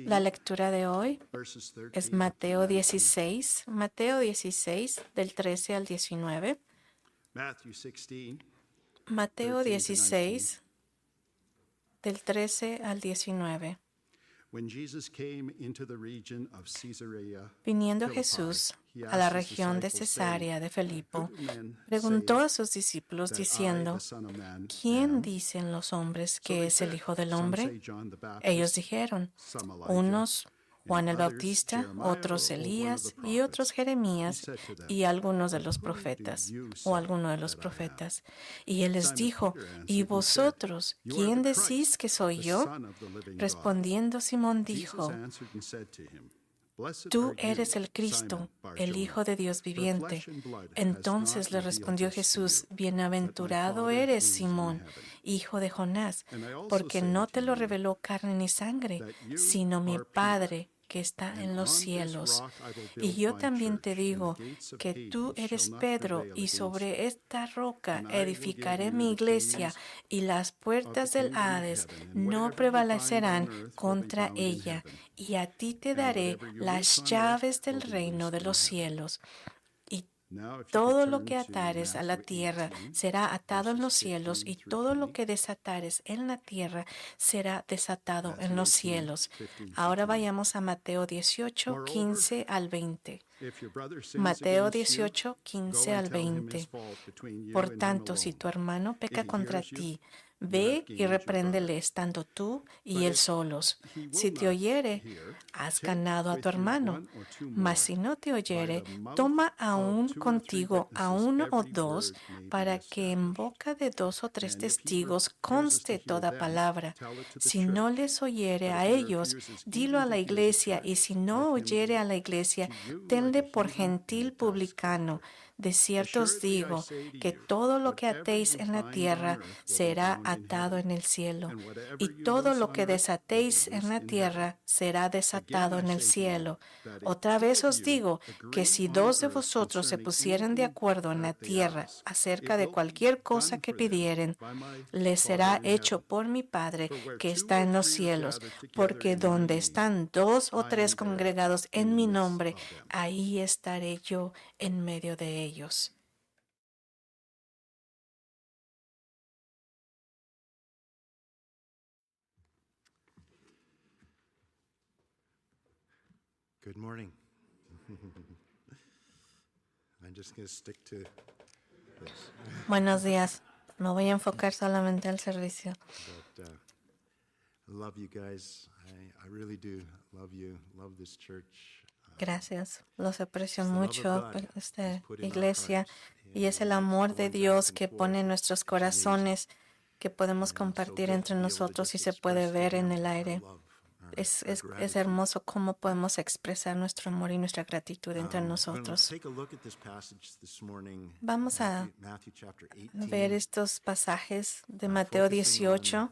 La lectura de hoy es Mateo 16, 16, del 13 al 19. Mateo 16, del 13 al 19. Viniendo Jesús a la región de Cesarea de Filipo, preguntó a sus discípulos diciendo: ¿Quién dicen los hombres que es el Hijo del Hombre? Ellos dijeron: unos Juan el Bautista, otros Elías y otros Jeremías y algunos de los profetas o alguno de los profetas. Y él les dijo: ¿Y vosotros quién decís que soy yo? Respondiendo Simón dijo: Tú eres el Cristo, el Hijo de Dios viviente. Entonces le respondió Jesús: Bienaventurado eres, Simón, hijo de Jonás, porque no te lo reveló carne ni sangre, sino mi Padre que está en los cielos. Y yo también te digo que tú eres Pedro, y sobre esta roca edificaré mi iglesia, y las puertas del Hades no prevalecerán contra ella. Y a ti te daré las llaves del reino de los cielos. Y todo lo que atares a la tierra será atado en los cielos, y todo lo que desatares en la tierra será desatado en los cielos. Ahora vayamos a Mateo 18, 15 al 20. Mateo 18, 15 al 20. Por tanto, si tu hermano peca contra ti, ve y repréndele estando tú y él solos. Si te oyere, has ganado a tu hermano. Mas si no te oyere, toma aún contigo a uno o dos, para que en boca de 2 o 3 testigos conste toda palabra. Si no les oyere a ellos, dilo a la iglesia, y si no oyere a la iglesia, tenle por gentil publicano. De cierto os digo que todo lo que atéis en la tierra será atado en el cielo, y todo lo que desatéis en la tierra será desatado en el cielo. Otra vez os digo que si 2 de vosotros se pusieren de acuerdo en la tierra acerca de cualquier cosa que pidieren, les será hecho por mi Padre que está en los cielos, porque donde están 2 o 3 congregados en mi nombre, ahí estaré yo en medio de ellos. Good morning. I'm just going to stick to this. Buenos días. Me voy a enfocar solamente al servicio. But I love you guys. I really do love you. Love this church. Gracias. Los aprecio mucho, esta iglesia, y es el amor de Dios que pone en nuestros corazones, que podemos compartir entre nosotros y se puede ver en el aire. Es hermoso cómo podemos expresar nuestro amor y nuestra gratitud entre nosotros. Vamos a ver estos pasajes de Mateo 18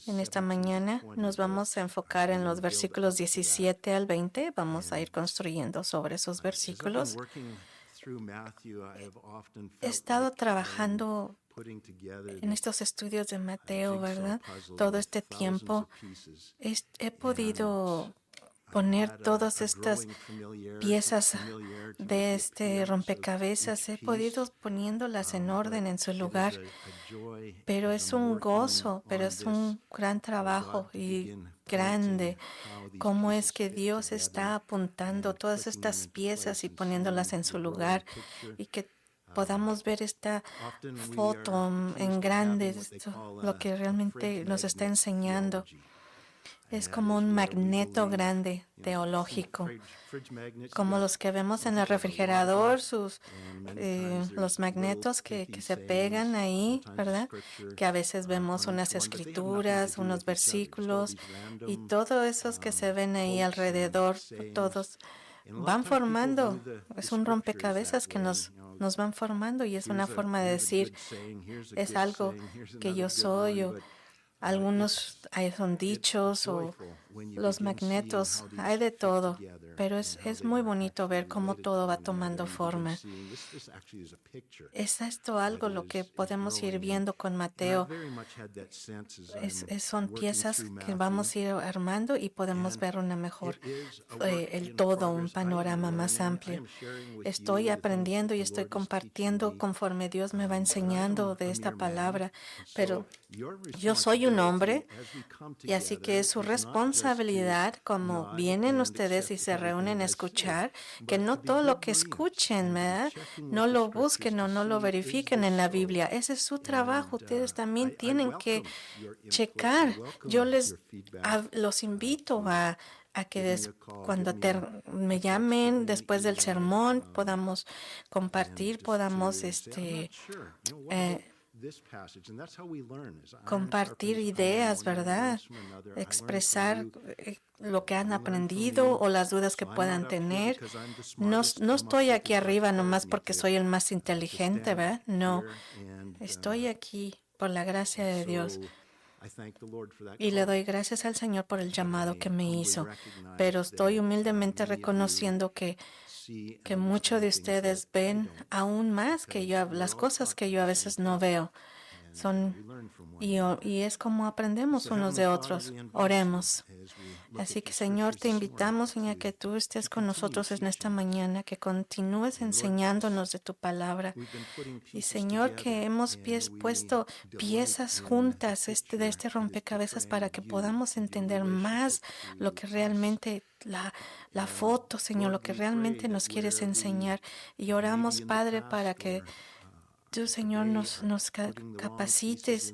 en esta mañana. Nos vamos a enfocar en los versículos 17 al 20. Vamos a ir construyendo sobre esos versículos. He estado trabajando en estos estudios de Mateo, ¿verdad? Todo este tiempo he podido poner todas estas piezas de este rompecabezas, he podido poniéndolas en orden en su lugar, pero es un gozo, pero es un gran trabajo y grande cómo es que Dios está apuntando todas estas piezas y poniéndolas en su lugar, y que podamos ver esta foto en grande, lo que realmente nos está enseñando. Es como un magneto grande teológico, como los que vemos en el refrigerador, los magnetos que se pegan ahí, ¿verdad? Que a veces vemos unas escrituras, unos versículos, y todos esos que se ven ahí alrededor, todos van formando, es un rompecabezas que nos van formando, y es una forma de decir, es algo que yo soy, Algunos son dichos o los magnetos, hay de todo, pero es muy bonito ver cómo todo va tomando forma. ¿Es esto algo lo que podemos ir viendo con Mateo? Son piezas que vamos a ir armando y podemos ver una mejor, el todo, un panorama más amplio. Estoy aprendiendo y estoy compartiendo conforme Dios me va enseñando de esta palabra, pero yo soy un hombre y así que es su responsabilidad, como vienen ustedes y se reúnen a escuchar, que no todo lo que escuchen, ¿verdad? No lo busquen o no lo verifiquen en la Biblia. Ese es su trabajo. Ustedes también tienen que checar. Yo los invito a que cuando me llamen después del sermón podamos compartir, podamos compartir ideas, ¿verdad? Expresar lo que han aprendido o las dudas que puedan tener. No estoy aquí arriba nomás porque soy el más inteligente, ¿verdad? No, estoy aquí por la gracia de Dios. Y le doy gracias al Señor por el llamado que me hizo. Pero estoy humildemente reconociendo que muchos de ustedes ven aún más que yo, las cosas que yo a veces no veo. Y es como aprendemos unos de otros. Oremos. Así que, Señor, te invitamos, Señor, que tú estés con nosotros en esta mañana, que continúes enseñándonos de tu palabra. Y, Señor, que hemos puesto piezas juntas de este rompecabezas para que podamos entender más lo que realmente la foto, Señor, lo que realmente nos quieres enseñar. Y oramos, Padre, para que tú, Señor, nos capacites.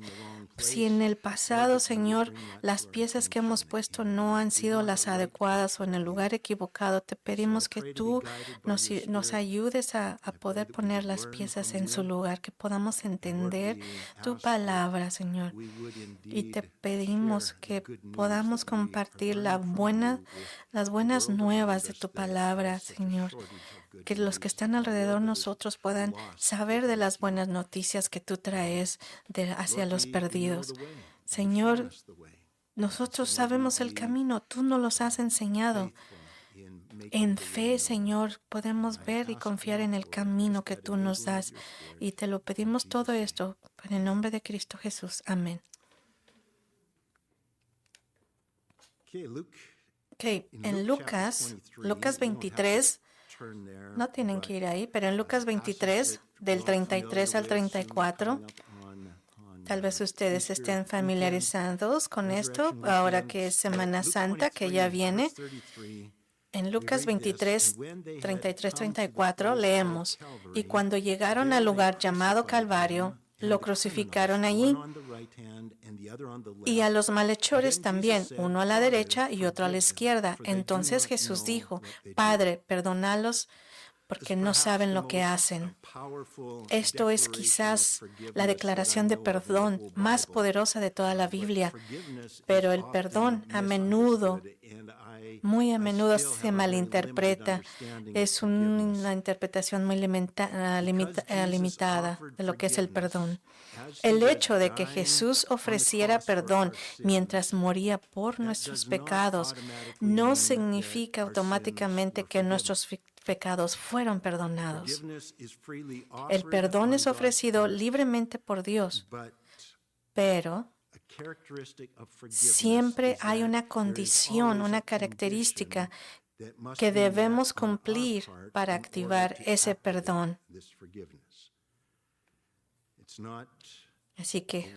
Si en el pasado, Señor, las piezas que hemos puesto no han sido las adecuadas o en el lugar equivocado, te pedimos que tú nos ayudes a poder poner las piezas en su lugar, que podamos entender tu palabra, Señor. Y te pedimos que podamos compartir las buenas nuevas de tu palabra, Señor. Que los que están alrededor de nosotros puedan saber de las buenas noticias que tú traes hacia los perdidos. Señor, nosotros sabemos el camino, tú nos los has enseñado. En fe, Señor, podemos ver y confiar en el camino que tú nos das. Y te lo pedimos todo esto en el nombre de Cristo Jesús. Amén. En Lucas 23, no tienen que ir ahí, pero en Lucas 23, del 33 al 34, tal vez ustedes estén familiarizados con esto, ahora que es Semana Santa, que ya viene. En Lucas 23, 33, 34, leemos, y cuando llegaron al lugar llamado Calvario, lo crucificaron allí, y a los malhechores también, uno a la derecha y otro a la izquierda. Entonces Jesús dijo, Padre, perdónalos porque no saben lo que hacen. Esto es quizás la declaración de perdón más poderosa de toda la Biblia, pero el perdón muy a menudo se malinterpreta. Es una interpretación muy limitada de lo que es el perdón. El hecho de que Jesús ofreciera perdón mientras moría por nuestros pecados no significa automáticamente que nuestros pecados fueron perdonados. El perdón es ofrecido libremente por Dios, pero siempre hay una condición, una característica que debemos cumplir para activar ese perdón. Así que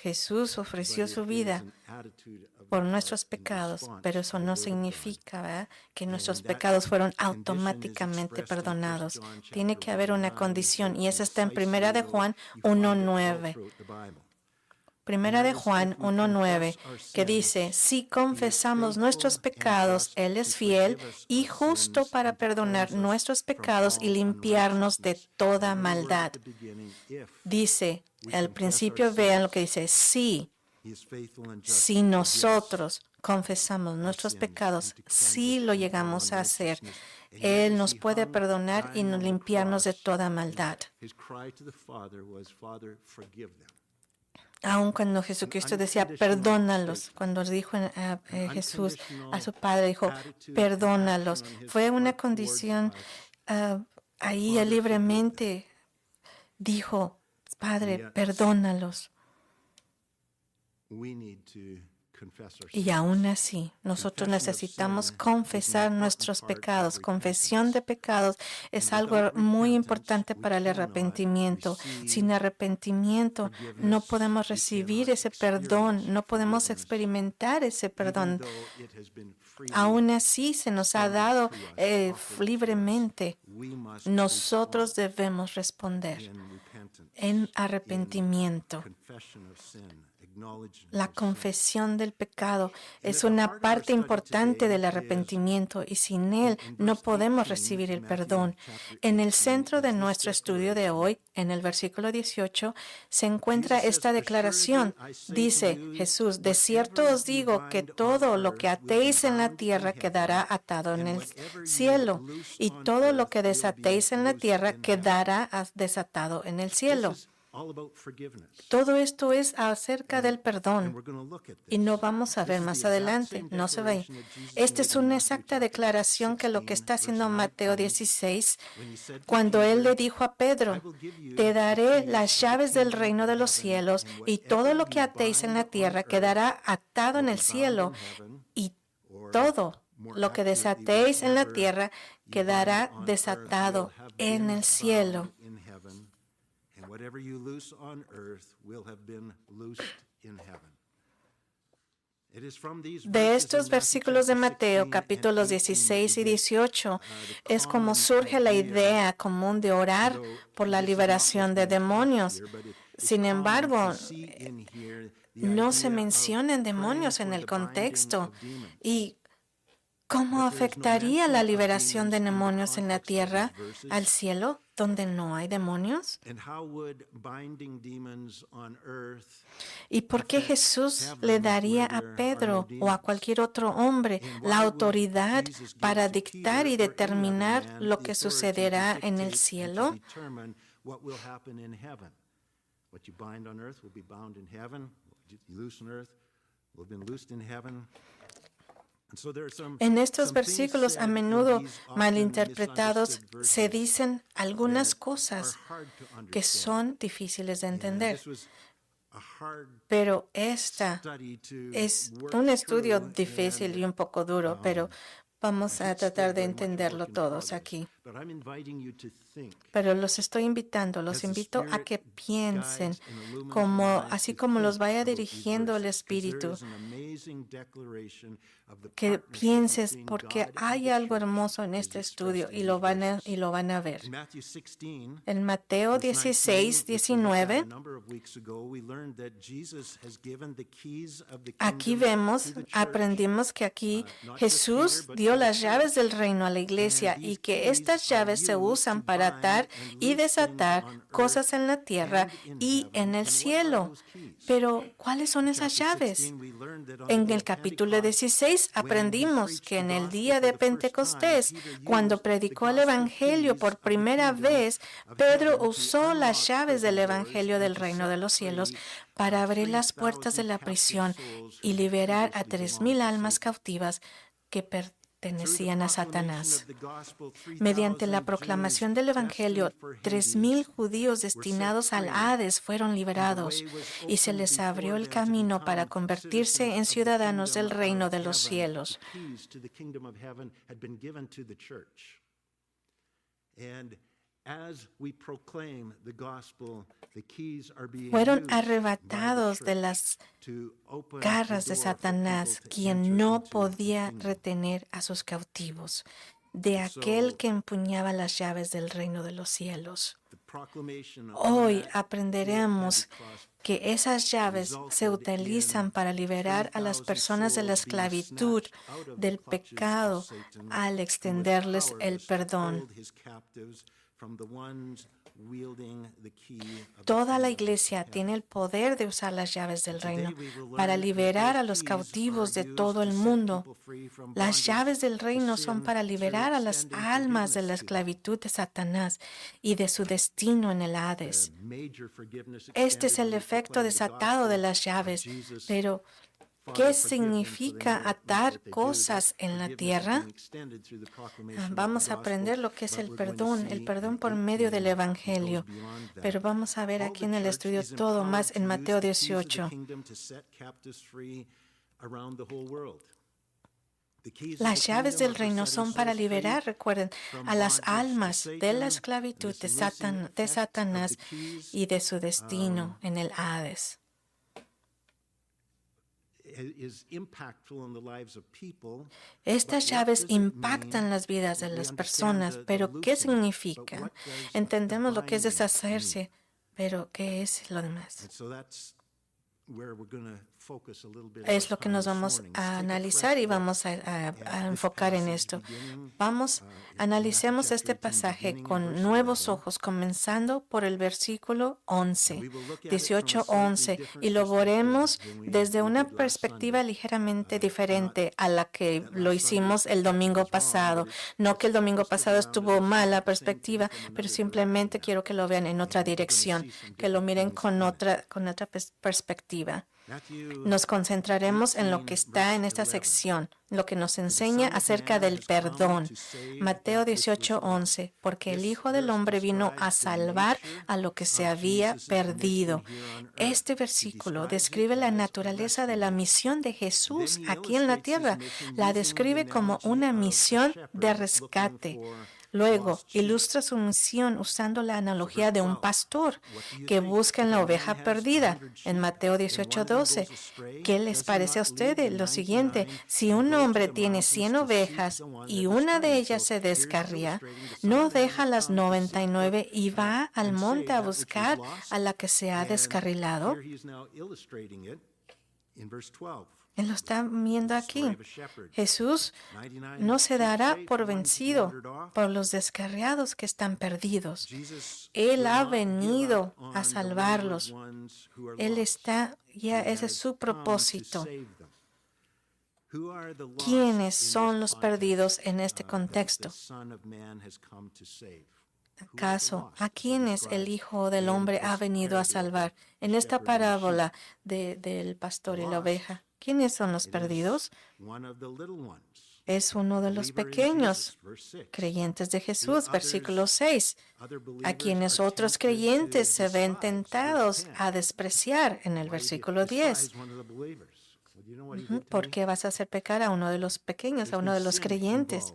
Jesús ofreció su vida por nuestros pecados, pero eso no significa, ¿verdad?, que nuestros pecados fueron automáticamente perdonados. Tiene que haber una condición, y esa está en 1 de Juan 1:9. 1 de Juan 1:9, que dice, si confesamos nuestros pecados, Él es fiel y justo para perdonar nuestros pecados y limpiarnos de toda maldad. Dice, al principio vean lo que dice, si nosotros confesamos nuestros pecados, si lo llegamos a hacer, Él nos puede perdonar y limpiarnos de toda maldad. Aun cuando Jesucristo decía, perdónalos, cuando dijo Jesús a su Padre, dijo, perdónalos. Fue una condición, ahí él libremente dijo, Padre, perdónalos. Y aún así, nosotros necesitamos confesar nuestros pecados. Confesión de pecados es algo muy importante para el arrepentimiento. Sin arrepentimiento no podemos recibir ese perdón, no podemos experimentar ese perdón. Aún así se nos ha dado libremente. Nosotros debemos responder en arrepentimiento. La confesión del pecado es una parte importante del arrepentimiento y sin él no podemos recibir el perdón. En el centro de nuestro estudio de hoy, en el versículo 18, se encuentra esta declaración. Dice Jesús, de cierto os digo que todo lo que atéis en la tierra quedará atado en el cielo, y todo lo que desatéis en la tierra quedará desatado en el cielo. Todo esto es acerca del perdón y no vamos a ver más adelante, no se ve. Esta es una exacta declaración que lo que está haciendo Mateo 16, cuando él le dijo a Pedro, te daré las llaves del reino de los cielos y todo lo que atéis en la tierra quedará atado en el cielo y todo lo que desatéis en la tierra quedará desatado en el cielo. Whatever you loose on earth will have been loosed in heaven. De estos versículos de Mateo, capítulos 16 y 18, es como surge la idea común de orar por la liberación de demonios. Sin embargo, no se mencionan demonios en el contexto. ¿Y cómo afectaría la liberación de demonios en la tierra al cielo, donde no hay demonios? ¿Y por qué Jesús le daría a Pedro o a cualquier otro hombre la autoridad para dictar y determinar lo que sucederá en el cielo? En estos versículos a menudo malinterpretados se dicen algunas cosas que son difíciles de entender. Pero esta es un estudio difícil y un poco duro, pero vamos a tratar de entenderlo todos aquí. Pero los invito a que piensen, así como los vaya dirigiendo el Espíritu, que pienses porque hay algo hermoso en este estudio y lo van a ver. En Mateo 16, 19, aquí aprendimos que aquí Jesús dio las llaves del reino a la iglesia y que estas llaves se usan para atar y desatar cosas en la tierra y en el cielo. Pero, ¿cuáles son esas llaves? En el capítulo 16 aprendimos que en el día de Pentecostés, cuando predicó el Evangelio por primera vez, Pedro usó las llaves del Evangelio del reino de los cielos para abrir las puertas de la prisión y liberar a 3,000 almas cautivas que pertenecían a Satanás. Mediante la proclamación del Evangelio, 3,000 judíos destinados al Hades fueron liberados y se les abrió el camino para convertirse en ciudadanos del reino de los cielos. Fueron arrebatados de las garras de Satanás, quien no podía retener a sus cautivos, de aquel que empuñaba las llaves del reino de los cielos. Hoy aprenderemos que esas llaves se utilizan para liberar a las personas de la esclavitud, del pecado, al extenderles el perdón. Toda la iglesia tiene el poder de usar las llaves del reino para liberar a los cautivos de todo el mundo. Las llaves del reino son para liberar a las almas de la esclavitud de Satanás y de su destino en el Hades. Este es el efecto desatado de las llaves, pero ¿qué significa atar cosas en la tierra? Vamos a aprender lo que es el perdón por medio del Evangelio. Pero vamos a ver aquí en el estudio todo más en Mateo 18. Las llaves del reino son para liberar, recuerden, a las almas de la esclavitud de Satanás y de su destino en el Hades. Estas llaves impactan las vidas de las personas, pero ¿qué significa? Entendemos lo que es deshacerse, pero ¿qué es lo demás? Es lo que nos vamos a analizar y vamos a enfocar en esto. Analicemos este pasaje con nuevos ojos, comenzando por el versículo 11, 18:11, y lo veremos desde una perspectiva ligeramente diferente a la que lo hicimos el domingo pasado. No que el domingo pasado estuvo mal la perspectiva, pero simplemente quiero que lo vean en otra dirección, que lo miren con otra perspectiva. Nos concentraremos en lo que está en esta sección, lo que nos enseña acerca del perdón. Mateo 18:11, porque el Hijo del Hombre vino a salvar a lo que se había perdido. Este versículo describe la naturaleza de la misión de Jesús aquí en la tierra. La describe como una misión de rescate. Luego, ilustra su misión usando la analogía de un pastor que busca en la oveja perdida. En Mateo 18:12, ¿qué les parece a ustedes? Lo siguiente, si un hombre tiene 100 ovejas y una de ellas se descarría, ¿no deja las 99 y va al monte a buscar a la que se ha descarrilado? Él lo está viendo aquí. Jesús no se dará por vencido por los descarriados que están perdidos. Él ha venido a salvarlos. Él está, ya ese es su propósito. ¿Quiénes son los perdidos en este contexto? ¿Acaso a quiénes el Hijo del Hombre ha venido a salvar? En esta parábola del pastor y la oveja, ¿quiénes son los perdidos? Es uno de los pequeños creyentes de Jesús, versículo 6, a quienes otros creyentes se ven tentados a despreciar en el versículo 10. ¿Por qué vas a hacer pecar a uno de los pequeños, a uno de los creyentes?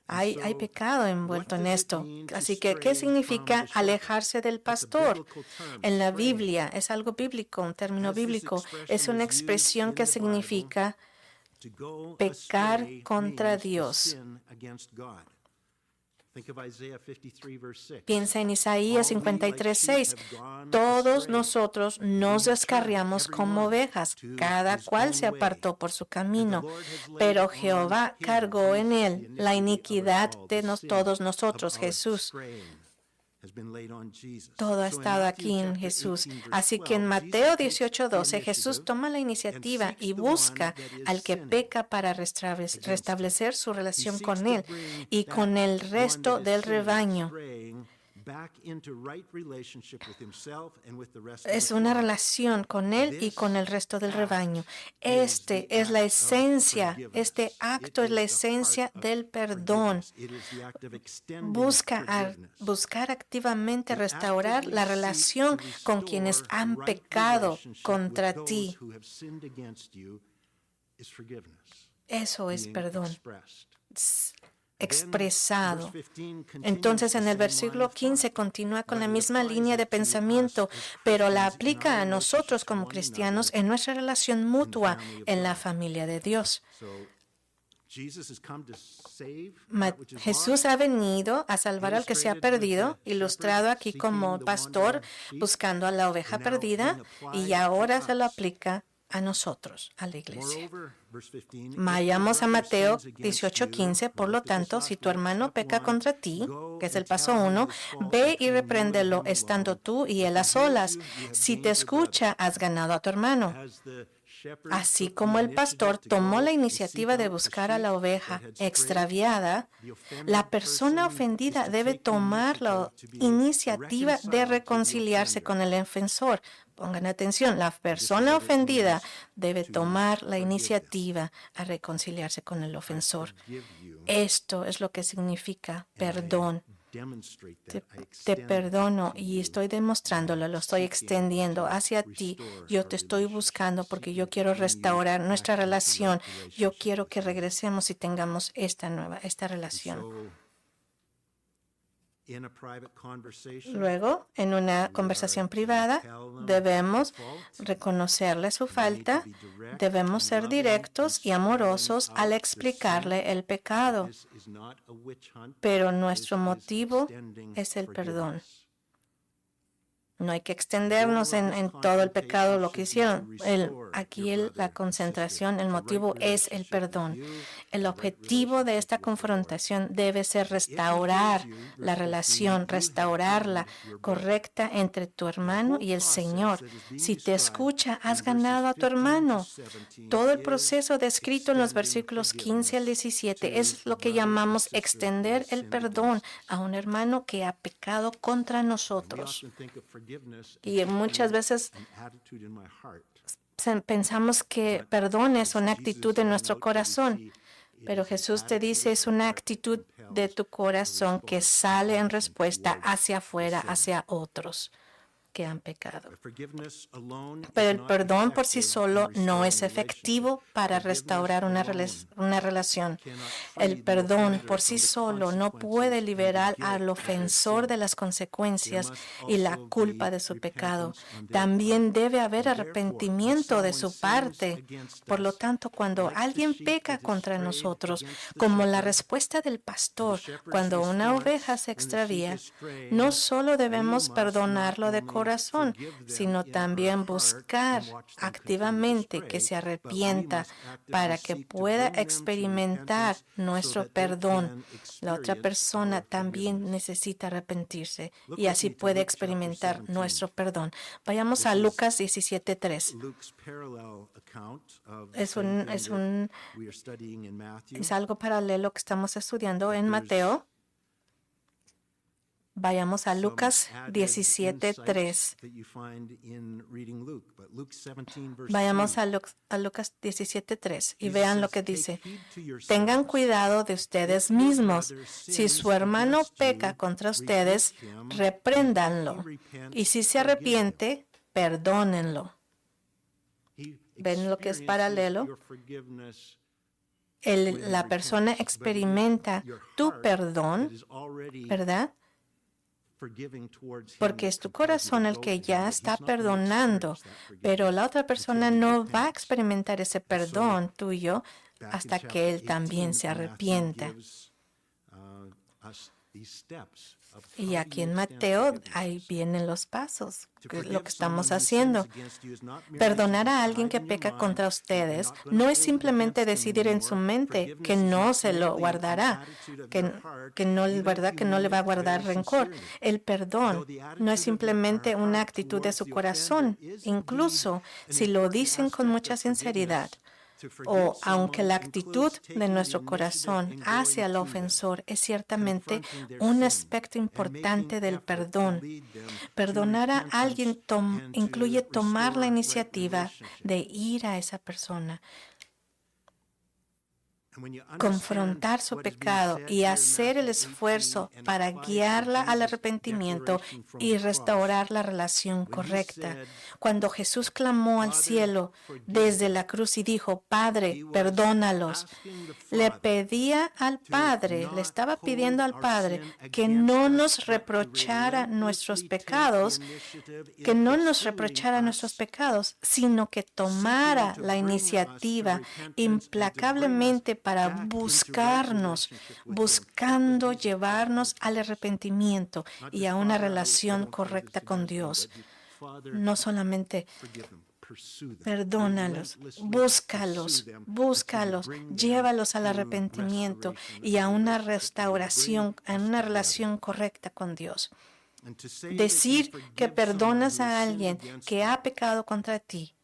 Hay pecado envuelto en esto. Así que, ¿qué significa alejarse del pastor? En la Biblia, es algo bíblico, un término bíblico. Es una expresión que significa pecar contra Dios. Piensa en Isaías 53:6. Todos nosotros nos descarriamos como ovejas, cada cual se apartó por su camino, pero Jehová cargó en él la iniquidad de todos nosotros, Jesús. Todo ha estado aquí en Jesús. Así que en Mateo 18:12 Jesús toma la iniciativa y busca al que peca para restablecer su relación con él y con el resto del rebaño. Es una relación con él y con el resto del rebaño. Este es la esencia, este acto es la esencia del perdón. Buscar activamente restaurar la relación con quienes han pecado contra ti. Eso es perdón expresado. Entonces, en el versículo 15 continúa con la misma línea de pensamiento, pero la aplica a nosotros como cristianos en nuestra relación mutua en la familia de Dios. Jesús ha venido a salvar al que se ha perdido, ilustrado aquí como pastor buscando a la oveja perdida, y ahora se lo aplica a nosotros, a la iglesia. Moreover, verse 15, Vayamos a Mateo 18:15. Por lo tanto, si tu hermano peca contra ti, que es el paso 1, ve y repréndelo estando tú y él a solas. Si te escucha, has ganado a tu hermano. Así como el pastor tomó la iniciativa de buscar a la oveja extraviada, la persona ofendida debe tomar la iniciativa de reconciliarse con el ofensor. Pongan atención, la persona ofendida debe tomar la iniciativa a reconciliarse con el ofensor. Esto es lo que significa perdón. Te perdono y estoy demostrándolo, lo estoy extendiendo hacia ti. Yo te estoy buscando porque yo quiero restaurar nuestra relación. Yo quiero que regresemos y tengamos esta relación. Luego, en una conversación privada, debemos reconocerle su falta, debemos ser directos y amorosos al explicarle el pecado, pero nuestro motivo es el perdón. No hay que extendernos en todo el pecado, lo que hicieron. Aquí la concentración, el motivo es el perdón. El objetivo de esta confrontación debe ser restaurar la relación, restaurarla correcta entre tu hermano y el Señor. Si te escucha, has ganado a tu hermano. Todo el proceso descrito en los versículos 15 al 17 es lo que llamamos extender el perdón a un hermano que ha pecado contra nosotros. Y muchas veces pensamos que perdón es una actitud de nuestro corazón, pero Jesús te dice es una actitud de tu corazón que sale en respuesta hacia afuera, hacia otros que han pecado. Pero el perdón por sí solo no es efectivo para restaurar una relación. El perdón por sí solo no puede liberar al ofensor de las consecuencias y la culpa de su pecado. También debe haber arrepentimiento de su parte. Por lo tanto, cuando alguien peca contra nosotros, como la respuesta del pastor cuando una oveja se extravía, no solo debemos perdonarlo de corazón, sino también buscar activamente que se arrepienta para que pueda experimentar nuestro perdón. La otra persona también necesita arrepentirse y así puede experimentar nuestro perdón. Vayamos a Lucas 17:3. Es algo paralelo que estamos estudiando en Mateo. Vayamos a Lucas 17:3. Vayamos a Lucas 17:3 y vean lo que dice. Tengan cuidado de ustedes mismos. Si su hermano peca contra ustedes, repréndanlo. Y si se arrepiente, perdónenlo. ¿Ven lo que es paralelo? La persona experimenta tu perdón, ¿verdad? Porque es tu corazón el que ya está perdonando, pero la otra persona no va a experimentar ese perdón tuyo hasta que él también se arrepienta. Y aquí en Mateo, ahí vienen los pasos, lo que estamos haciendo. Perdonar a alguien que peca contra ustedes no es simplemente decidir en su mente que no se lo guardará, que no le va a guardar rencor. El perdón no es simplemente una actitud de su corazón, incluso si lo dicen con mucha sinceridad. O aunque la actitud de nuestro corazón hacia el ofensor es ciertamente un aspecto importante del perdón, perdonar a alguien incluye tomar la iniciativa de ir a esa persona, confrontar su pecado y hacer el esfuerzo para guiarla al arrepentimiento y restaurar la relación correcta. Cuando Jesús clamó al cielo desde la cruz y dijo, Padre, perdónalos, le pedía al Padre, le estaba pidiendo al Padre que no nos reprochara nuestros pecados, sino que tomara la iniciativa implacablemente para buscarnos, buscando llevarnos al arrepentimiento y a una relación correcta con Dios. No solamente Perdónalos, búscalos, llévalos al arrepentimiento y a una restauración, a una relación correcta con Dios. Decir que perdonas a alguien que ha pecado contra ti.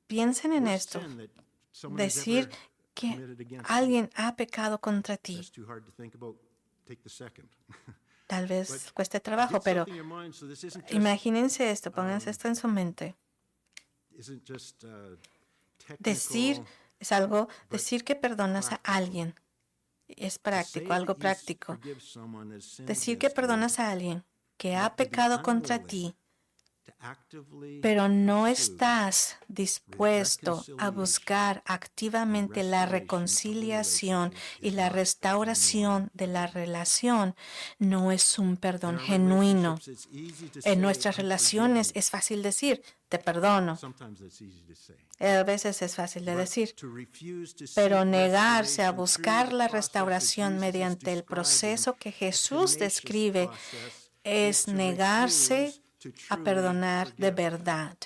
Piensen en esto. Decir que alguien ha pecado contra ti. Tal vez cueste trabajo, pero imagínense esto, pónganse esto en su mente. Decir que perdonas a alguien es práctico, algo práctico. Decir que perdonas a alguien que ha pecado contra ti, pero no estás dispuesto a buscar activamente la reconciliación y la restauración de la relación, no es un perdón genuino. En nuestras relaciones es fácil decir, te perdono. A veces es fácil de decir, pero negarse a buscar la restauración mediante el proceso que Jesús describe es negarse a perdonar de verdad.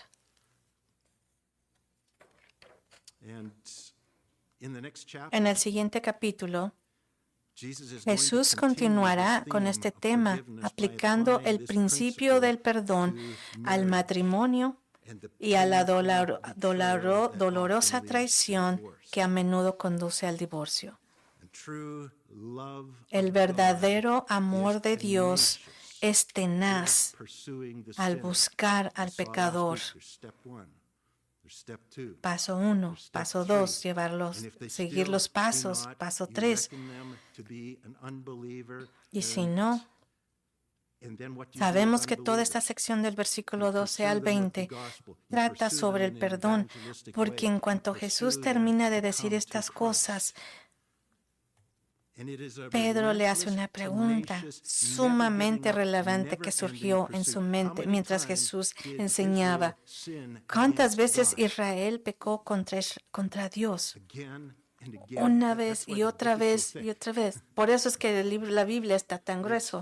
En el siguiente capítulo, Jesús continuará con este tema, aplicando el principio del perdón al matrimonio y a la dolorosa traición que a menudo conduce al divorcio. El verdadero amor de Dios es tenaz al buscar al pecador. Paso 1, paso 2, seguir los pasos, paso 3. Y si no, sabemos que toda esta sección del versículo 12 al 20 trata sobre el perdón, porque en cuanto Jesús termina de decir estas cosas, Pedro le hace una pregunta sumamente relevante que surgió en su mente mientras Jesús enseñaba. ¿Cuántas veces Israel pecó contra Dios? Una vez y otra vez y otra vez. Por eso es que la Biblia está tan grueso.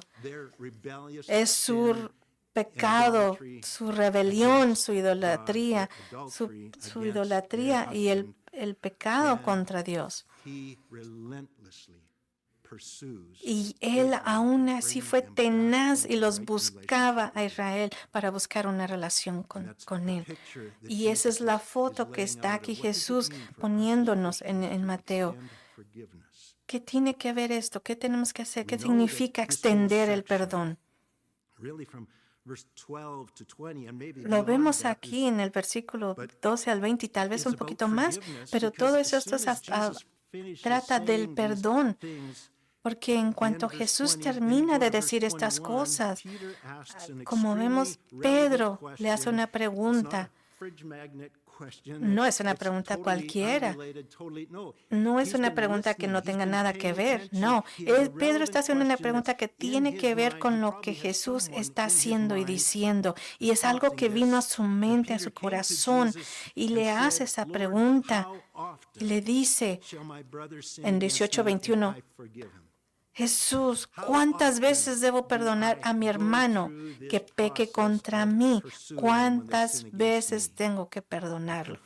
Es su pecado, su rebelión, su idolatría, su idolatría y el pecado contra Dios. Y él aún así fue tenaz y los buscaba a Israel para buscar una relación con él. Y esa es la foto que está aquí Jesús poniéndonos en Mateo. ¿Qué tiene que ver esto? ¿Qué tenemos que hacer? ¿Qué significa extender el perdón? Lo vemos aquí en el versículo 12 al 20 y tal vez un poquito más, pero todo eso trata del perdón. Porque en cuanto Jesús termina de decir estas cosas, como vemos, Pedro le hace una pregunta. No es una pregunta cualquiera. No es una pregunta que no tenga nada que ver. No, Pedro está haciendo una pregunta que tiene que ver con lo que Jesús está haciendo y diciendo. Y es algo que vino a su mente, a su corazón. Y le hace esa pregunta. Y le dice en 18:21, Jesús, ¿cuántas veces debo perdonar a mi hermano que peque contra mí? ¿Cuántas veces tengo que perdonarlo?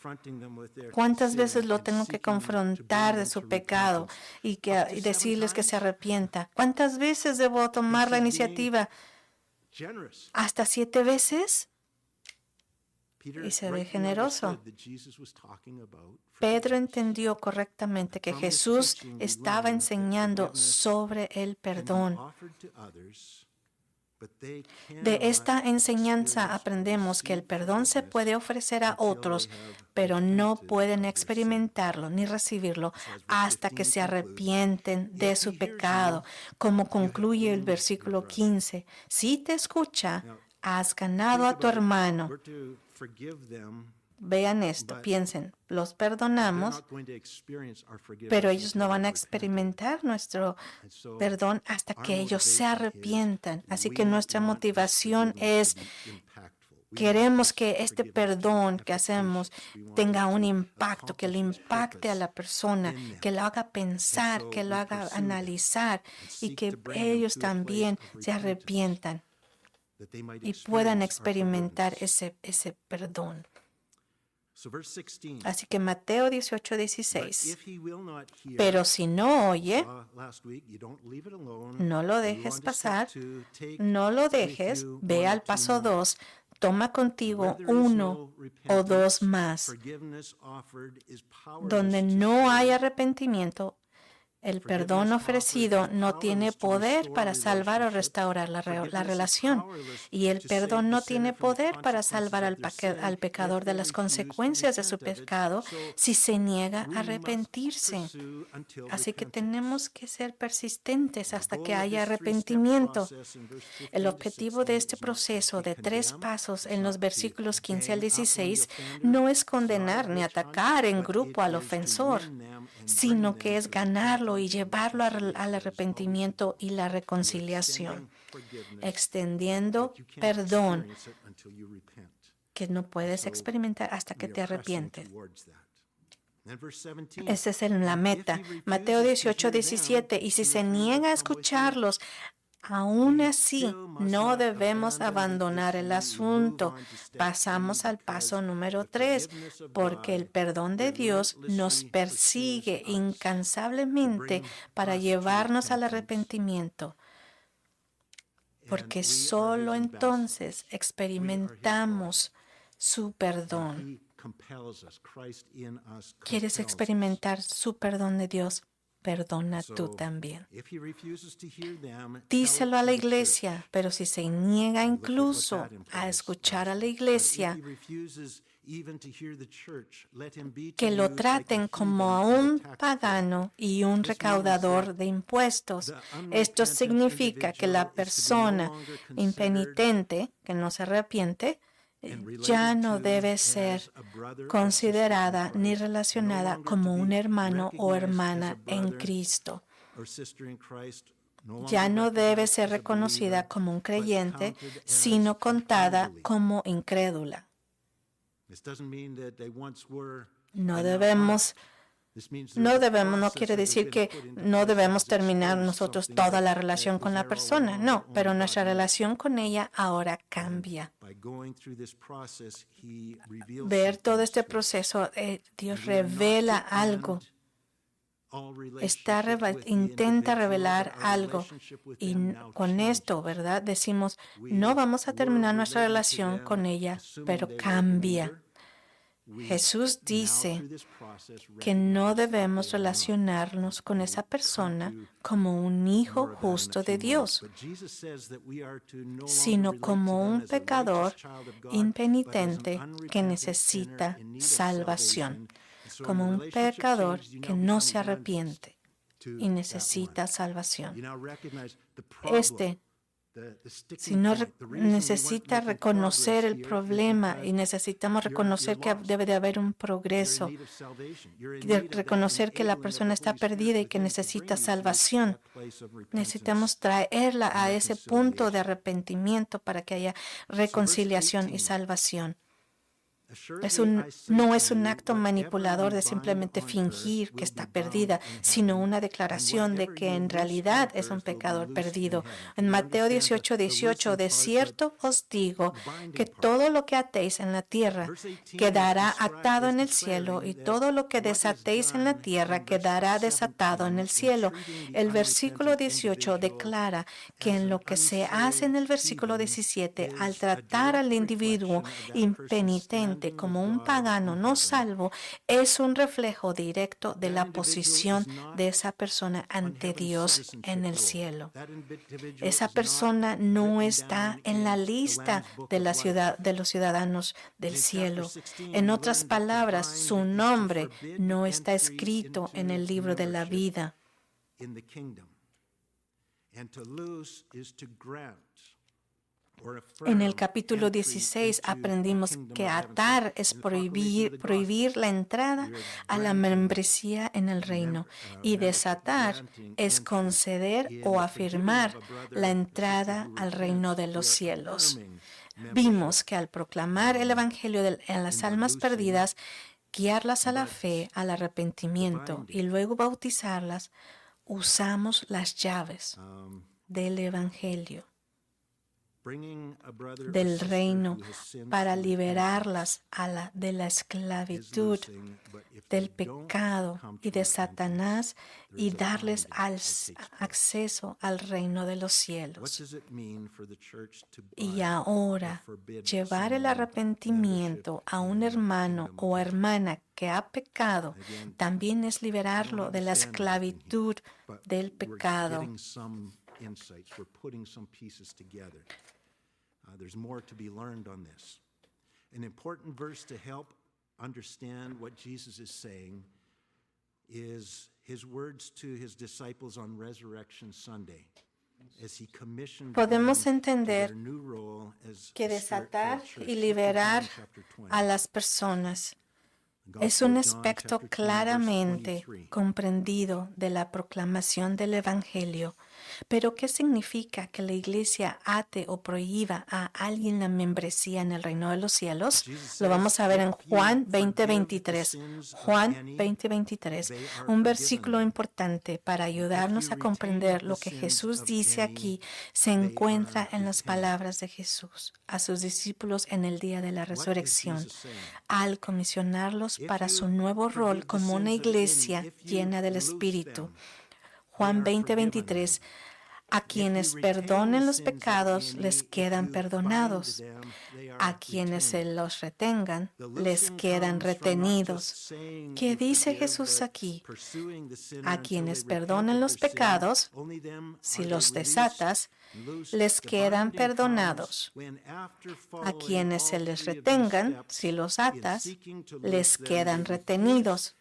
¿Cuántas veces lo tengo que confrontar de su pecado y decirles que se arrepienta? ¿Cuántas veces debo tomar la iniciativa? ¿Hasta 7 veces? Y se ve generoso. Pedro entendió correctamente que Jesús estaba enseñando sobre el perdón. De esta enseñanza aprendemos que el perdón se puede ofrecer a otros, pero no pueden experimentarlo ni recibirlo hasta que se arrepienten de su pecado, como concluye el versículo 15. Si te escucha, has ganado a tu hermano. Vean esto, piensen, los perdonamos, pero ellos no van a experimentar nuestro perdón hasta que ellos se arrepientan. Así que nuestra motivación es, queremos que este perdón que hacemos tenga un impacto, que le impacte a la persona, que lo haga pensar, que lo haga analizar y que ellos también se arrepientan. y puedan experimentar ese perdón. Así que Mateo 18:16. Pero si no oye, no lo dejes pasar, no lo dejes, ve al paso 2, toma contigo 1 o 2 más. Donde no hay arrepentimiento, el perdón ofrecido no tiene poder para salvar o restaurar la relación. Y el perdón no tiene poder para salvar al pecador de las consecuencias de su pecado si se niega a arrepentirse. Así que tenemos que ser persistentes hasta que haya arrepentimiento. El objetivo de este proceso de 3 pasos en los versículos 15 al 16 no es condenar ni atacar en grupo al ofensor, sino que es ganarlo y llevarlo al arrepentimiento y la reconciliación, extendiendo perdón que no puedes experimentar hasta que te arrepientes. Esa es la meta. Mateo 18:17. Y si se niega a escucharlos, aún así, no debemos abandonar el asunto. Pasamos al paso número 3, porque el perdón de Dios nos persigue incansablemente para llevarnos al arrepentimiento. Porque solo entonces experimentamos su perdón. ¿Quieres experimentar su perdón de Dios? Perdona tú también. Díselo a la iglesia, pero si se niega incluso a escuchar a la iglesia, que lo traten como a un pagano y un recaudador de impuestos. Esto significa que la persona impenitente, que no se arrepiente, ya no debe ser considerada ni relacionada como un hermano o hermana en Cristo. Ya no debe ser reconocida como un creyente, sino contada como incrédula. No quiere decir que no debemos terminar nosotros toda la relación con la persona, no, pero nuestra relación con ella ahora cambia. Ver todo este proceso, Dios revela algo. Intenta revelar algo. Y con esto, ¿verdad? Decimos, no vamos a terminar nuestra relación con ella, pero cambia. Jesús dice que no debemos relacionarnos con esa persona como un hijo justo de Dios, sino como un pecador impenitente que necesita salvación, como un pecador que no se arrepiente y necesita salvación. Si no necesita reconocer el problema y necesitamos reconocer que debe de haber un progreso, reconocer que la persona está perdida y que necesita salvación. Necesitamos traerla a ese punto de arrepentimiento para que haya reconciliación y salvación. No es un acto manipulador de simplemente fingir que está perdida, sino una declaración de que en realidad es un pecador perdido. En Mateo 18:18, de cierto os digo que todo lo que atéis en la tierra quedará atado en el cielo, y todo lo que desatéis en la tierra quedará desatado en el cielo. El versículo 18 declara que en lo que se hace en el versículo 17, al tratar al individuo impenitente como un pagano no salvo, es un reflejo directo de la posición de esa persona ante Dios en el cielo. Esa persona no está en la lista de los ciudadanos del cielo. En otras palabras, su nombre no está escrito en el libro de la vida. En el capítulo 16 aprendimos que atar es prohibir la entrada a la membresía en el reino, y desatar es conceder o afirmar la entrada al reino de los cielos. Vimos que al proclamar el evangelio en las almas perdidas, guiarlas a la fe, al arrepentimiento y luego bautizarlas, usamos las llaves del evangelio. del reino para liberarlas de la esclavitud, del pecado y de Satanás y darles acceso al reino de los cielos. Y ahora, llevar el arrepentimiento a un hermano o hermana que ha pecado también es liberarlo de la esclavitud del pecado. There's more to be learned on this. An important verse to help understand what Jesus is saying is his words to his disciples on Resurrection Sunday. Podemos entender que desatar y liberar a las personas es un aspecto claramente comprendido de la proclamación del Evangelio. Pero, ¿qué significa que la Iglesia ate o prohíba a alguien la membresía en el reino de los cielos? Lo vamos a ver en Juan 20:23. Juan 20:23, un versículo importante para ayudarnos a comprender lo que Jesús dice aquí, se encuentra en las palabras de Jesús a sus discípulos en el día de la resurrección, al comisionarlos para su nuevo rol como una iglesia llena del Espíritu. Juan 20:23, a quienes perdonen los pecados les quedan perdonados, a quienes se los retengan les quedan retenidos. ¿Qué dice Jesús aquí? A quienes perdonen los pecados, si los desatas, les quedan perdonados. A quienes se les retengan, si los atas, les quedan retenidos.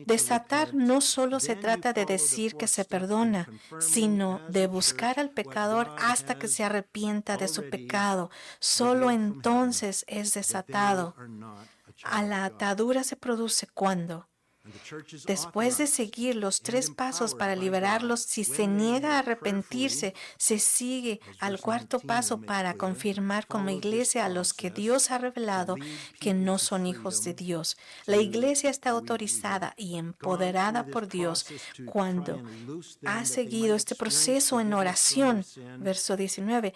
Desatar no solo se trata de decir que se perdona, sino de buscar al pecador hasta que se arrepienta de su pecado. Solo entonces es desatado. A la atadura se produce cuando, después de seguir los 3 pasos para liberarlos, si se niega a arrepentirse, se sigue al 4º paso para confirmar como iglesia a los que Dios ha revelado que no son hijos de Dios. La iglesia está autorizada y empoderada por Dios cuando ha seguido este proceso en oración, verso 19,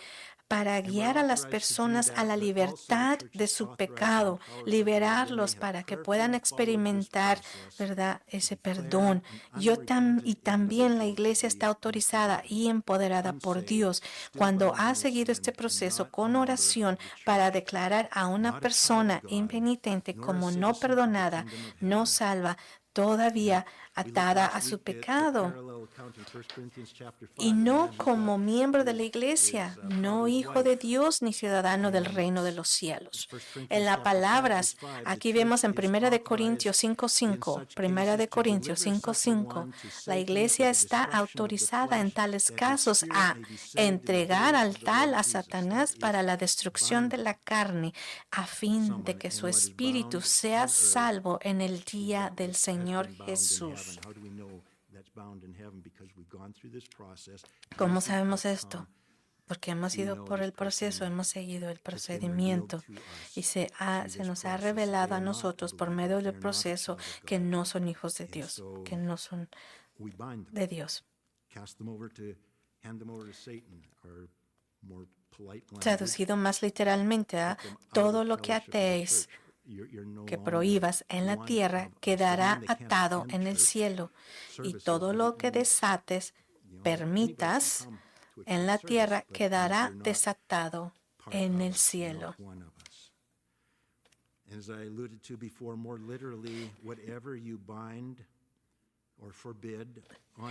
para guiar a las personas a la libertad de su pecado, liberarlos para que puedan experimentar, ¿verdad?, ese perdón. Y también la iglesia está autorizada y empoderada por Dios cuando ha seguido este proceso con oración para declarar a una persona impenitente como no perdonada, no salva, todavía atada a su pecado, y no como miembro de la iglesia, no hijo de Dios ni ciudadano del reino de los cielos. En las palabras, aquí vemos en 1 Corintios 5:5, 1 Corintios 5:5, la iglesia está autorizada en tales casos a entregar al tal a Satanás para la destrucción de la carne, a fin de que su espíritu sea salvo en el día del Señor Jesús. ¿Cómo sabemos esto? Porque hemos ido por el proceso, hemos seguido el procedimiento y se nos ha revelado a nosotros por medio del proceso que no son hijos de Dios, que no son de Dios. Traducido más literalmente a todo lo que atéis, que prohíbas en la tierra, quedará atado en el cielo, y todo lo que desates, permitas en la tierra, quedará desatado en el cielo.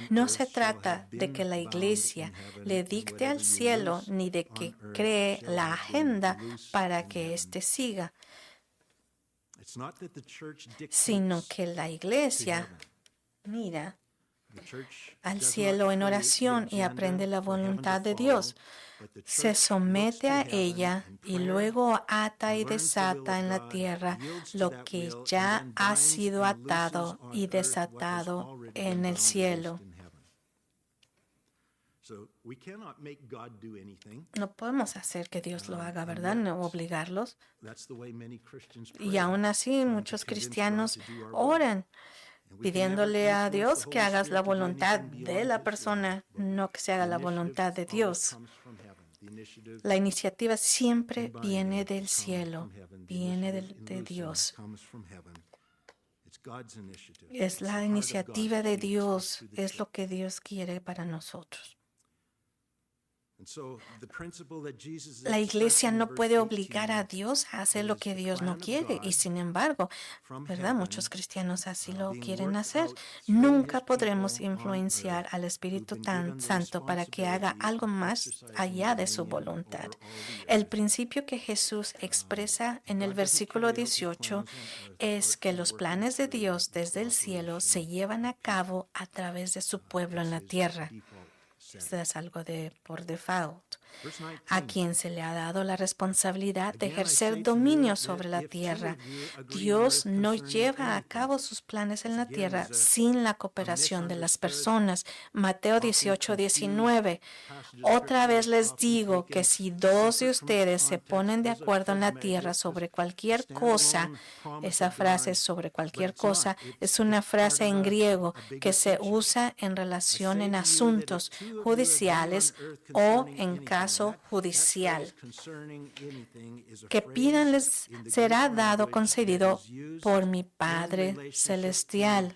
No se trata de que la iglesia le dicte al cielo ni de que cree la agenda para que éste siga, sino que la iglesia mira al cielo en oración y aprende la voluntad de Dios. Se somete a ella y luego ata y desata en la tierra lo que ya ha sido atado y desatado en el cielo. No podemos hacer que Dios lo haga, ¿verdad? No obligarlos. Y aún así muchos cristianos oran pidiéndole a Dios que hagas la voluntad de la persona, no que se haga la voluntad de Dios. La iniciativa siempre viene del cielo, viene de Dios. Es la iniciativa de Dios, es lo que Dios quiere para nosotros. La iglesia no puede obligar a Dios a hacer lo que Dios no quiere y sin embargo, ¿verdad? Muchos cristianos así lo quieren hacer. Nunca podremos influenciar al Espíritu Santo para que haga algo más allá de su voluntad. El principio que Jesús expresa en el versículo 18 es que los planes de Dios desde el cielo se llevan a cabo a través de su pueblo en la tierra. Esto es algo por default. A quien se le ha dado la responsabilidad de ejercer dominio sobre la tierra. Dios no lleva a cabo sus planes en la tierra sin la cooperación de las personas. Mateo 18:19. Otra vez les digo que si dos de ustedes se ponen de acuerdo en la tierra sobre cualquier cosa, esa frase sobre cualquier cosa es una frase en griego que se usa en relación en asuntos judiciales o en caso judicial. Que pidan les será dado, concedido por mi Padre Celestial.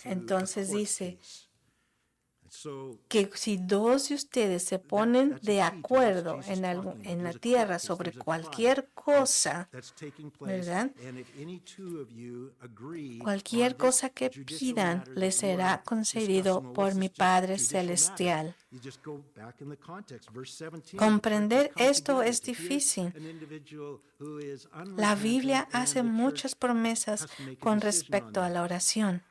Entonces dice que si dos de ustedes se ponen de acuerdo en la tierra sobre cualquier cosa, ¿verdad? Cualquier cosa que pidan les será concedido por mi Padre Celestial. Comprender esto es difícil. La Biblia hace muchas promesas con respecto a la oración.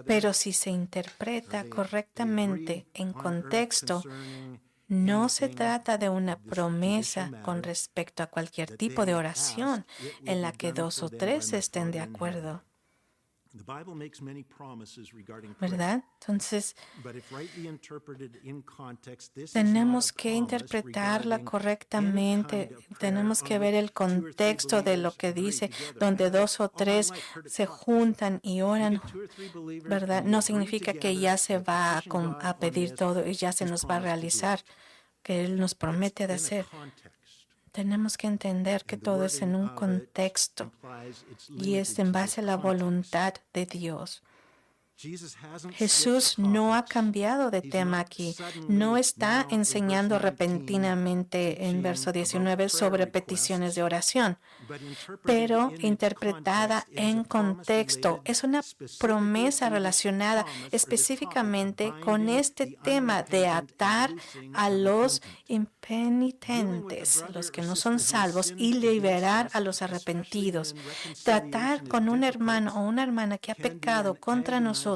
Pero si se interpreta correctamente en contexto, no se trata de una promesa con respecto a cualquier tipo de oración en la que dos o tres estén de acuerdo. ¿Verdad? Entonces, tenemos que interpretarla correctamente, tenemos que ver el contexto de lo que dice, donde dos o tres se juntan y oran, ¿verdad? No significa que ya se va a pedir todo y ya se nos va a realizar, que Él nos promete de hacer. Tenemos que entender que todo es en un contexto y es en base a la voluntad de Dios. Jesús no ha cambiado de tema aquí. No está enseñando repentinamente en verso 19 sobre peticiones de oración, pero interpretada en contexto. Es una promesa relacionada específicamente con este tema de atar a los impenitentes, los que no son salvos, y liberar a los arrepentidos. Tratar con un hermano o una hermana que ha pecado contra nosotros,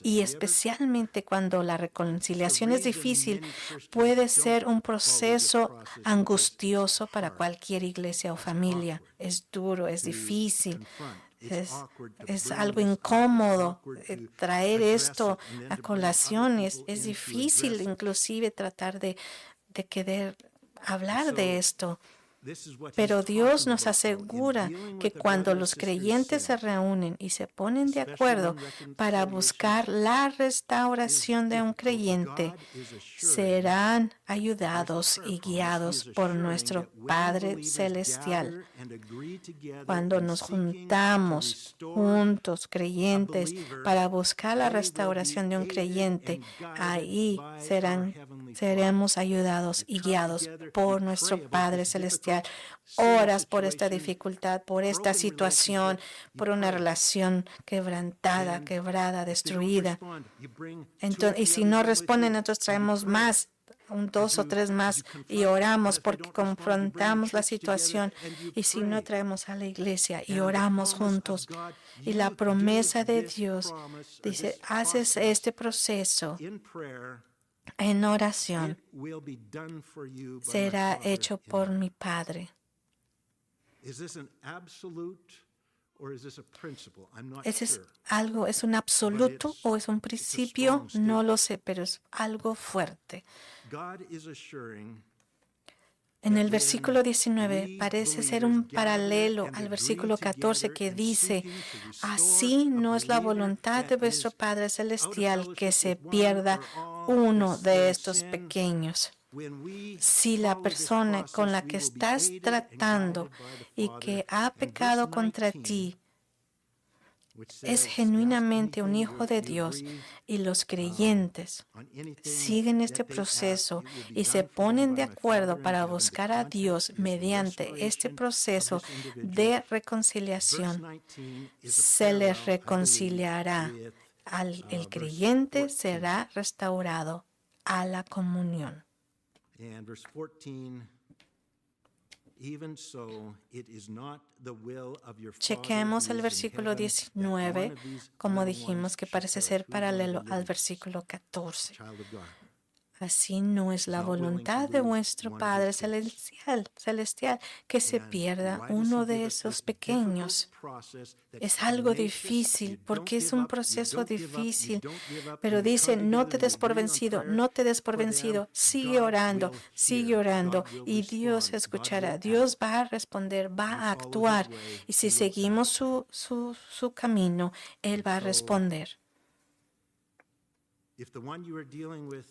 y especialmente cuando la reconciliación es difícil, puede ser un proceso angustioso para cualquier iglesia o familia. Es duro, es difícil. Es algo incómodo traer esto a colación. Es difícil inclusive tratar de querer hablar de esto. Pero Dios nos asegura que cuando los creyentes se reúnen y se ponen de acuerdo para buscar la restauración de un creyente, serán ayudados y guiados por nuestro Padre Celestial. Cuando nos juntamos juntos, creyentes, para buscar la restauración de un creyente, ahí seremos ayudados y guiados por nuestro Padre Celestial. Oras por esta dificultad, por esta situación, por una relación quebrantada, quebrada, destruida. Entonces, y si no responden, nosotros traemos más, dos o tres más, y oramos porque confrontamos la situación. Y si no, traemos a la iglesia y oramos juntos. Y la promesa de Dios dice, haces este proceso en oración, será hecho por mi Padre. ¿Es un absoluto o es un principio? No lo sé, pero es algo fuerte. En el versículo 19 parece ser un paralelo al versículo 14 que dice, así no es la voluntad de vuestro Padre Celestial que se pierda uno de estos pequeños. Si la persona con la que estás tratando y que ha pecado contra ti es genuinamente un hijo de Dios y los creyentes siguen este proceso y se ponen de acuerdo para buscar a Dios mediante este proceso de reconciliación, se les reconciliará. El creyente será restaurado a la comunión. And verse 14, even so, it is not the will of your Father Chequemos who el is in versículo heaven that 19, one of these como little dijimos ones que should parece perish. ser Who is one of the paralelo little al ones? versículo 14. Child of God. Así no es la not willing to voluntad de lose vuestro one of Padre his kids. celestial que se And pierda why does uno he de give us esos this pequeños. difficult process that Es algo tenacious, difícil you don't porque es give un up, you proceso don't give up, you difícil, don't give up, pero and you dice, come no together te and you des por agree on vencido, prayer no te des por for them. vencido, sigue God orando, will sigue hear, orando God will y Dios respond, God escuchará, will Dios act. va a responder, va We a follow his actuar way, y si he will seguimos act. su camino, Él And va a so, responder. if the one you are dealing with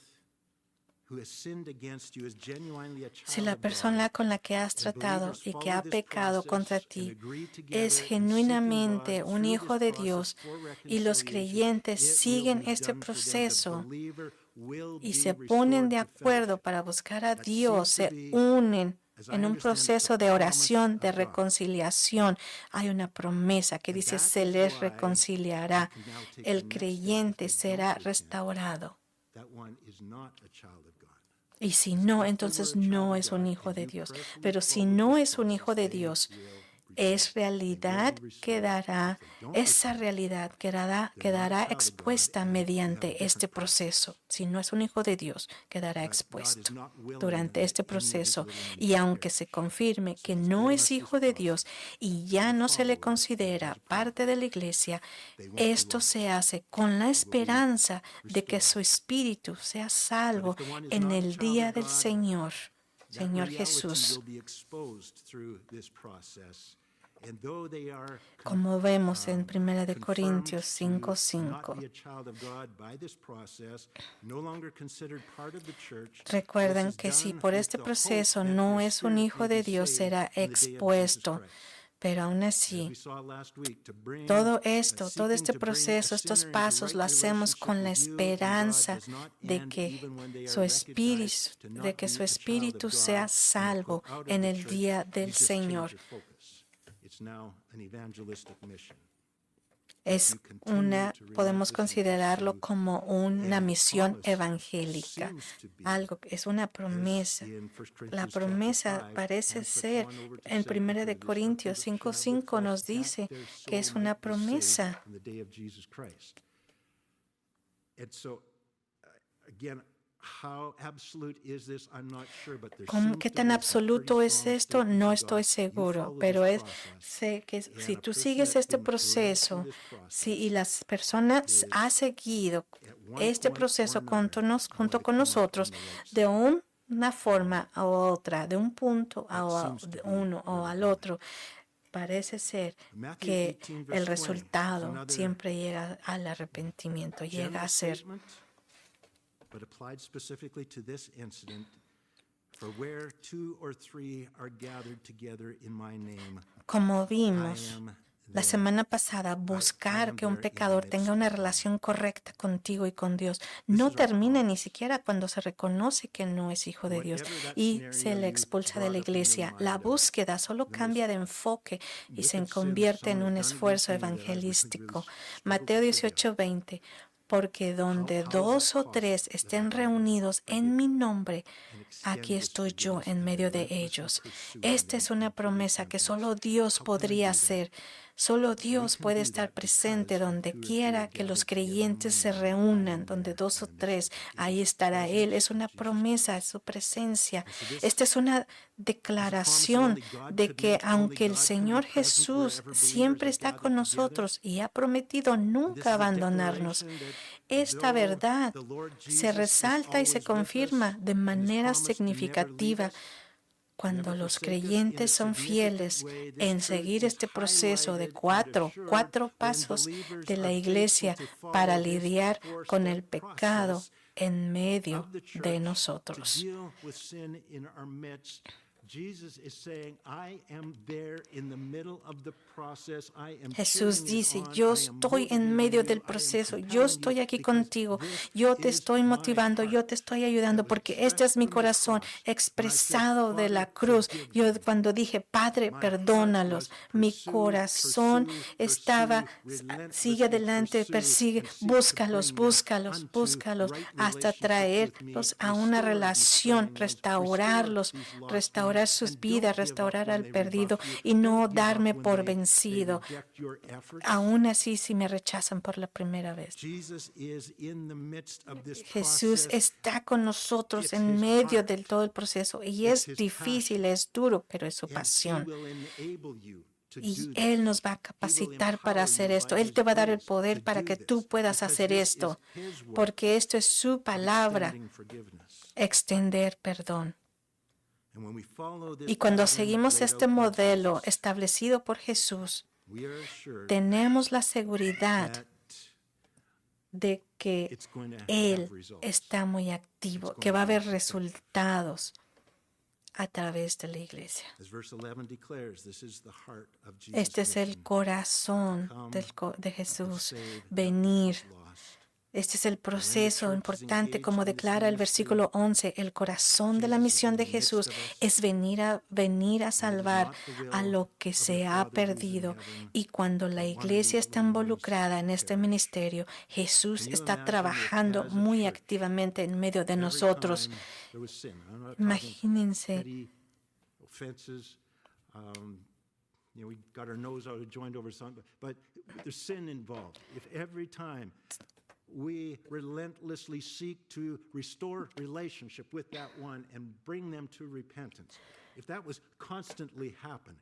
who has sinned against you is genuinely a Si child la of God, persona con la que has and tratado believers y que follow ha this pecado contra process and ti agree es together in seeking genuinamente God un through hijo this de process Dios for y los reconciliation, creyentes it will siguen be este done for them. The proceso believer will y be se ponen de restored to acuerdo fellowship. para buscar a That Dios, seems to se be, unen as I en un understand it, the proceso de promise oración, de of God. reconciliación. Hay una promesa que And dice, that se is les why reconciliará. you can now take the El next step. If creyente they será don't repent, restaurado. that one is not a child of God. Y si no, If they entonces were a child no of es un God hijo and de you Dios. prayerfully Pero si followed no this es un hijo process, de they Dios, will es repent. They will realidad be restored. quedará, If they don't esa repent, realidad they're not quedará a child of God, expuesta and you have a mediante este different process. proceso. Si no es un hijo de Dios, quedará But God is expuesto not willing durante that este any of his proceso. little ones Y should aunque perish. se confirme So que he's no given es us this hijo de Dios process. y ya We no se le follow it, and considera there's a parte promise. de la iglesia, They won't be esto lost. se hace con la They will be esperanza de que restored. su espíritu sea But salvo if the one is en not a el child día of del God, Señor. that Señor reality Jesús. will be exposed through this process. And though they are Como vemos en 1 de confirmed Corintios to not 5:5. be a child of God by this process, no longer considered part of the church, Recuerden this is que si done por with este the proceso hope that no your es un spirit hijo may de be Dios, saved será in the day of Jesus expuesto. Christ. Pero aún As así, we saw last week, to bring, todo esto, todo seeking este to bring a proceso, estos sinner into pasos right lo hacemos relationship con la with you and God esperanza does not de end que even when they su are recognized espíritu, to not be a child of sea God and salvo put out of en the el church. día You del just change Señor. your focus. It's now an evangelistic mission. Es podemos considerarlo como una misión evangélica. Es una promesa. La promesa parece ser, en 1 de Corintios 5:5 nos dice que es una promesa. ¿Qué tan absoluto es esto? No estoy seguro, pero sé que si tú sigues este proceso, y las personas han seguido este proceso junto con nosotros de una forma u otra, de un punto a uno o al otro, parece ser que el resultado siempre llega al arrepentimiento, llega a ser. But applied specifically to this incident, for where 2 or 3 are gathered together in my name, como vimos la semana pasada, buscar que un pecador tenga una relación correcta contigo y con Dios no termina ni siquiera cuando se reconoce que no es hijo de Dios y se le expulsa de la iglesia. La búsqueda solo cambia de enfoque y se convierte en un esfuerzo evangelístico. Mateo 18:20. Porque donde 2 o 3 estén reunidos en mi nombre, aquí estoy yo en medio de ellos. Esta es una promesa que solo Dios podría hacer. Solo Dios puede estar presente donde quiera que los creyentes se reúnan, donde 2 o 3, ahí estará Él. Es una promesa, es su presencia. Esta es una declaración de que aunque el Señor Jesús siempre está con nosotros y ha prometido nunca abandonarnos, esta verdad se resalta y se confirma de manera significativa Cuando los creyentes son fieles en seguir este proceso de cuatro pasos de la iglesia para lidiar con el pecado en medio de nosotros. Jesús dice, yo estoy en medio del proceso, yo estoy aquí contigo, yo te estoy motivando, yo te estoy ayudando, porque este es mi corazón expresado de la cruz. Yo cuando dije, Padre, perdónalos, mi corazón sigue adelante, persigue, búscalos hasta traerlos a una relación, restaurar sus vidas, restaurar al perdido y no darme por vencido, aún así si me rechazan por la primera vez. Jesús está con nosotros en medio de todo el proceso y es difícil, es duro, pero es su pasión. Y Él nos va a capacitar para hacer esto. Él te va a dar el poder para que tú puedas hacer esto, porque esto es su palabra, extender perdón. Y cuando seguimos este modelo establecido por Jesús, tenemos la seguridad de que Él está muy activo, que va a haber resultados a través de la iglesia. Este es el corazón de Jesús, venir. Este es el proceso importante, como declara el versículo 11. El corazón de la misión de Jesús es venir a salvar a lo que se ha perdido. Y cuando la iglesia está involucrada en este ministerio, Jesús está trabajando muy activamente en medio de nosotros. Imagínense. We got our nose out of joint over something, but there's sin involved. If every time we relentlessly seek to restore relationship with that one and bring them to repentance, if that was constantly happening,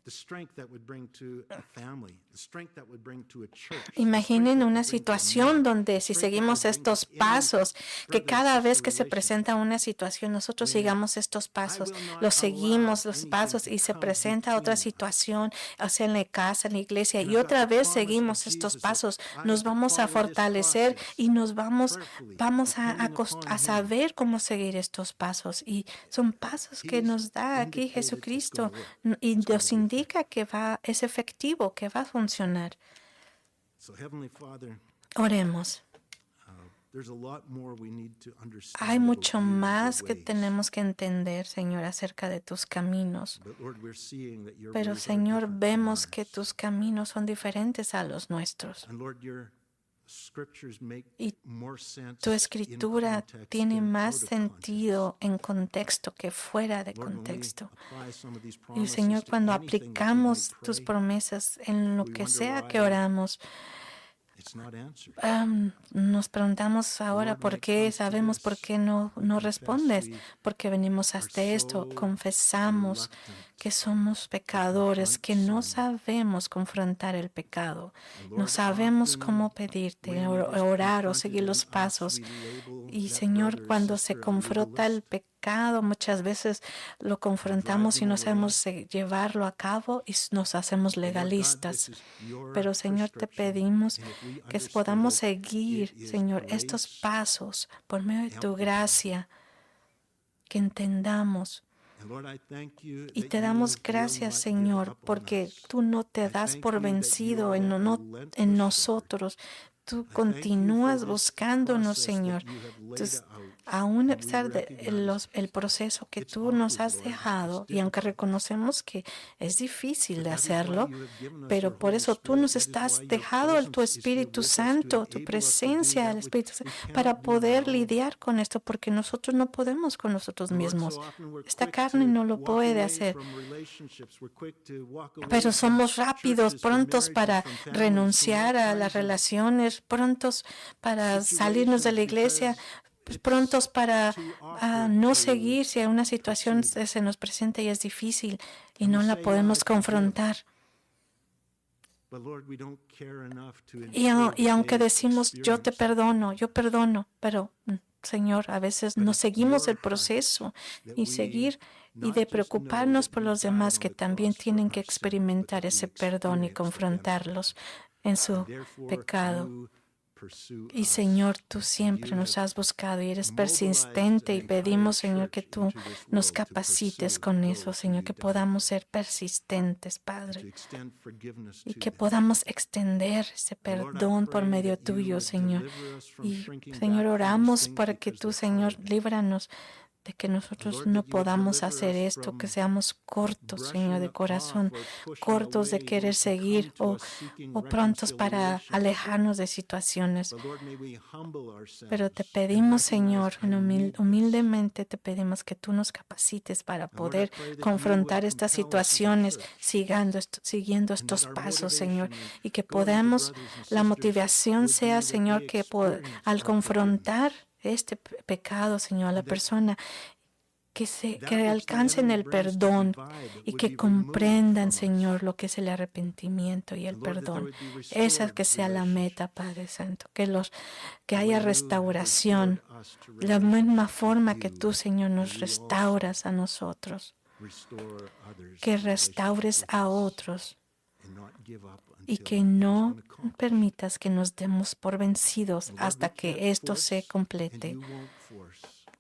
the strength that would bring to a family, the strength that would bring to a church. Imaginen una situación donde si seguimos estos pasos, que cada vez que se presenta una situación, nosotros sigamos estos pasos, seguimos los pasos y se presenta otra situación, o sea, en la casa, en la iglesia, y otra vez seguimos estos pasos, nos vamos a fortalecer y nos vamos a saber cómo seguir estos pasos. Y son pasos que nos da aquí Jesucristo y nos indica que es efectivo, que va a funcionar. Oremos. Hay mucho más que tenemos que entender, Señor, acerca de tus caminos. Pero, Señor, vemos que tus caminos son diferentes a los nuestros. Y tu escritura tiene más sentido en contexto que fuera de contexto. Y Señor, cuando aplicamos tus promesas en lo que sea que oramos, nos preguntamos ahora por qué, sabemos por qué no respondes, porque venimos hasta esto, confesamos que somos pecadores, que no sabemos confrontar el pecado, no sabemos cómo pedirte, orar o seguir los pasos. Y Señor, cuando se confronta el pecado, muchas veces lo confrontamos y no sabemos llevarlo a cabo y nos hacemos legalistas. Pero Señor, te pedimos que podamos seguir, Señor, estos pasos por medio de tu gracia, que entendamos. Y te damos gracias, Señor, porque tú no te das por vencido en nosotros. Tú continúas buscándonos, Señor. Entonces, aún a pesar del proceso que tú nos has dejado, y aunque reconocemos que es difícil de hacerlo, pero por eso tú nos estás dejando tu Espíritu Santo, tu presencia del Espíritu Santo, para poder lidiar con esto, porque nosotros no podemos con nosotros mismos. Esta carne no lo puede hacer. Pero somos rápidos, prontos para renunciar a las relaciones, prontos para salirnos de la iglesia, prontos para no seguir si una situación se nos presenta y es difícil y no la podemos confrontar. Y aunque decimos yo perdono, pero Señor, a veces no seguimos el proceso y de preocuparnos por los demás que también tienen que experimentar ese perdón y confrontarlos en su pecado. Y Señor, tú siempre nos has buscado y eres persistente y pedimos, Señor, que tú nos capacites con eso, Señor, que podamos ser persistentes, Padre, y que podamos extender ese perdón por medio tuyo, Señor. Y, Señor, oramos para que tú, Señor, líbranos de que nosotros no podamos hacer esto, que seamos cortos, Señor, de corazón, cortos de querer seguir o prontos para alejarnos de situaciones. Pero te pedimos, Señor, humildemente te pedimos que tú nos capacites para poder confrontar estas situaciones siguiendo estos pasos, Señor, y que podamos, la motivación sea, Señor, que al confrontar este pecado, Señor, a la persona, que alcancen el perdón y que comprendan, Señor, lo que es el arrepentimiento y el perdón. Esa que sea la meta, Padre Santo, que haya restauración, de la misma forma que tú, Señor, nos restauras a nosotros, que restaures a otros y que no permitas que nos demos por vencidos hasta que esto se complete.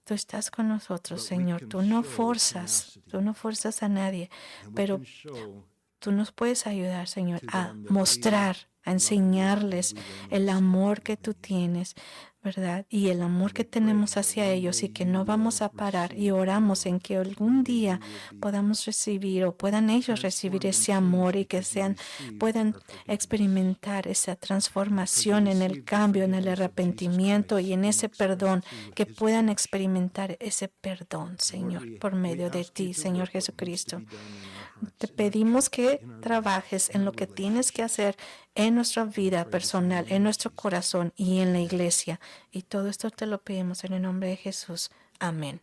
Tú estás con nosotros, Señor. Tú no forzas a nadie, pero tú nos puedes ayudar, Señor, a mostrar, a enseñarles el amor que tú tienes, ¿verdad? Y el amor que tenemos hacia ellos y que no vamos a parar y oramos en que algún día podamos recibir o puedan ellos recibir ese amor y que puedan experimentar esa transformación en el cambio, en el arrepentimiento y en ese perdón, que puedan experimentar ese perdón, Señor, por medio de ti, Señor Jesucristo. Te pedimos que trabajes en lo que tienes que hacer en nuestra vida personal, en nuestro corazón y en la iglesia. Y todo esto te lo pedimos en el nombre de Jesús. Amén.